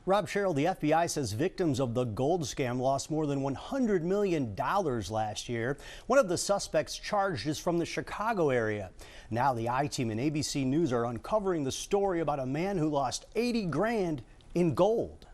Rob Sherrill, the FBI says victims of the gold scam lost more than $100 million last year. One of the suspects charged is from the Chicago area. Now the I-Team and ABC News are uncovering the story about a man who lost 80 grand in gold.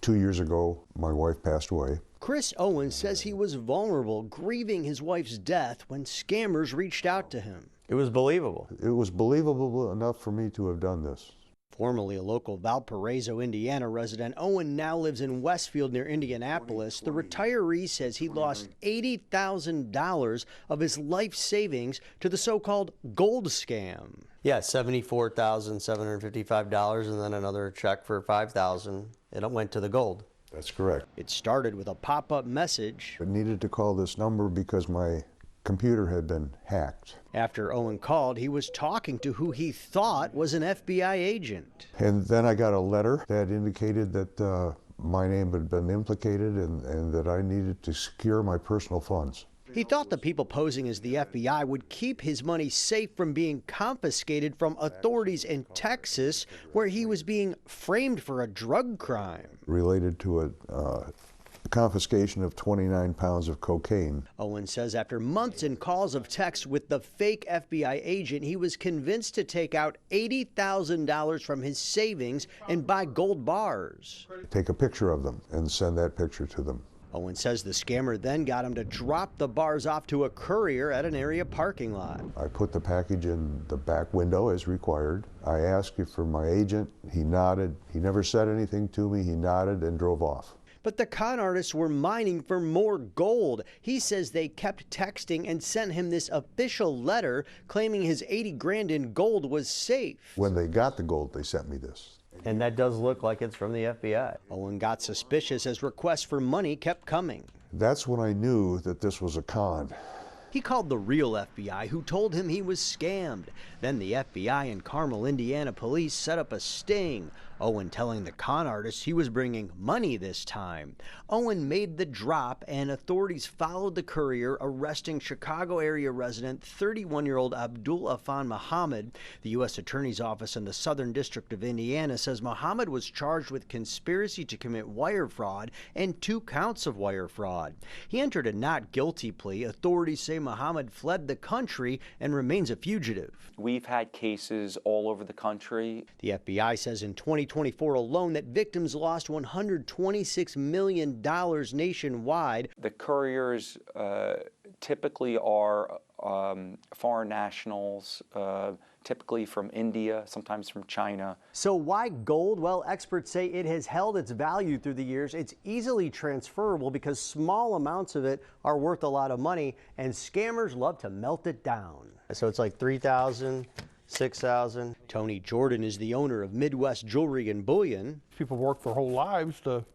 2 years ago, my wife passed away. Chris Owens says he was vulnerable, grieving his wife's death when scammers reached out to him. It was believable. It was believable enough for me to have done this. Formerly a local Valparaiso, Indiana resident, Owen now lives in Westfield near Indianapolis. The retiree says he lost $80,000 of his life savings to the so-called gold scam. Yeah, $74,755 and then another check for $5,000. It went to the gold. That's correct. It started with a pop-up message. I needed to call this number because my computer had been hacked. After Owen called, he was talking to who he thought was an FBI agent. And then I got a letter that indicated that my name had been implicated and that I needed to secure my personal funds. He thought the people posing as the FBI would keep his money safe from being confiscated from authorities in Texas, where he was being framed for a drug crime. Related to a confiscation of 29 pounds of cocaine. Owen says after months and calls of text with the fake FBI agent, he was convinced to take out $80,000 from his savings and buy gold bars. Take a picture of them and send that picture to them. Owen says the scammer then got him to drop the bars off to a courier at an area parking lot. I put the package in the back window as required. I asked for my agent. He nodded. He never said anything to me. He nodded and drove off. But the con artists were mining for more gold. He says they kept texting and sent him this official letter claiming his 80 grand in gold was safe. When they got the gold, they sent me this. And that does look like it's from the FBI. Owen got suspicious as requests for money kept coming. That's when I knew that this was a con. He called the real FBI, who told him he was scammed. Then the FBI and Carmel, Indiana police set up a sting. Owen telling the con artist he was bringing money this time. Owen made the drop and authorities followed the courier, arresting Chicago area resident 31-year-old Abdul Afan Muhammad. The U.S. Attorney's Office in the Southern District of Indiana says Muhammad was charged with conspiracy to commit wire fraud and 2 counts of wire fraud. He entered a not guilty plea. Authorities say Muhammad fled the country and remains a fugitive. We've had cases all over the country. The FBI says in 2024 alone that victims lost $126 million nationwide. The couriers typically are foreign nationals, typically from India, sometimes from China. So why gold? Well, experts say it has held its value through the years. It's easily transferable because small amounts of it are worth a lot of money, and scammers love to melt it down. So it's like $3,000, $6,000. Tony Jordan is the owner of Midwest Jewelry and Bullion. People work their whole lives to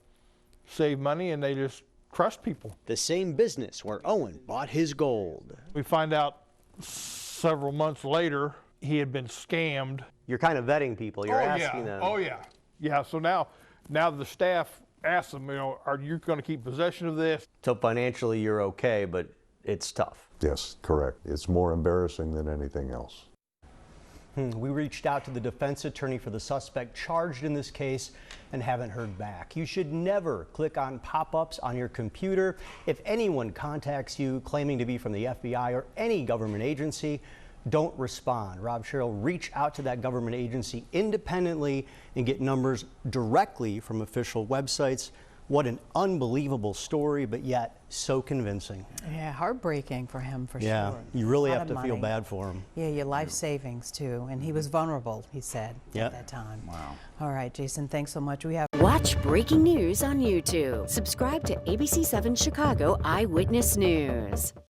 save money and they just trust people. The same business where Owen bought his gold. We find out several months later he had been scammed. You're kind of vetting people. You're asking them. Oh yeah. Yeah, so now the staff asks them, are you going to keep possession of this? So financially you're okay, but it's tough. Yes, correct. It's more embarrassing than anything else. We reached out to the defense attorney for the suspect charged in this case and haven't heard back. You should never click on pop-ups on your computer. If anyone contacts you claiming to be from the FBI or any government agency, don't respond. Rob Sherrill, reach out to that government agency independently and get numbers directly from official websites. What an unbelievable story, but yet so convincing. Yeah, heartbreaking for him, for sure. Yeah, you really A lot have of to feel money. bad for him. Yeah, your life savings too, and he was vulnerable, he said, Yep. at that time. Wow. All right, Jason, thanks so much. We have Watch breaking news on YouTube. Subscribe to ABC7 Chicago Eyewitness News.